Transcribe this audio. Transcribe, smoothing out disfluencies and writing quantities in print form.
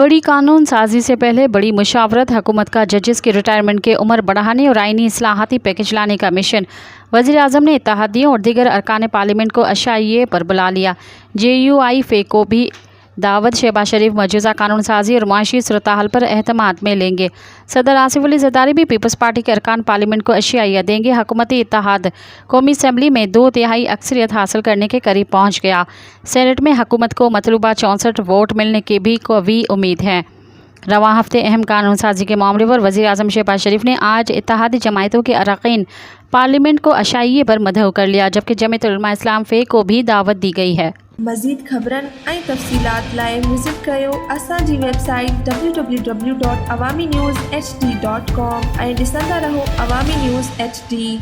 बड़ी कानून साजी से पहले बड़ी मुशावरत, हुकूमत का जजेस की रिटायरमेंट की उम्र बढ़ाने और आईनी इस्लाहाती पैकेज लाने का मिशन। वज़ीर-ए-आज़म ने इत्तेहादियों और दीगर अरकान पार्लियामेंट को अशाइये पर बुला लिया। JUI को भी दावत। शहबाज शरीफ मौजूदा कानून साजी और मुआशी सूरत-ए-हाल पर एहतमाद में लेंगे। सदर आसिफ अली ज़रदारी भी पीपल्स पार्टी के अरकान पार्लियामेंट को अशियाइया देंगे। हुकूमती इत्तेहाद कौमी असम्बली में 2/3 अक्सरियत हासिल करने के करीब पहुँच गया। सेनेट में हुकूमत को मतलूबा 64 वोट मिलने की भी कवी उम्मीद है। रवां हफ्ते अहम कानून साजी के मामले पर वज़ीर-ए-आज़म शहबाज शरीफ ने आज इत्तेहादी जमायतों के अरकान पार्लियामेंट को अशाइये पर मदहू कर लिया, जबकि जमीयत उलमा इस्लाम फ़े को भी दावत दी गई है। मज़ीद ख़बरनि ऐं तफ़सीलात लाइ विज़िट कयो असांजी वेबसाइट www.awamiNewsHD.com ऐं ॾिसंदा रहो अवामी न्यूज़ HD।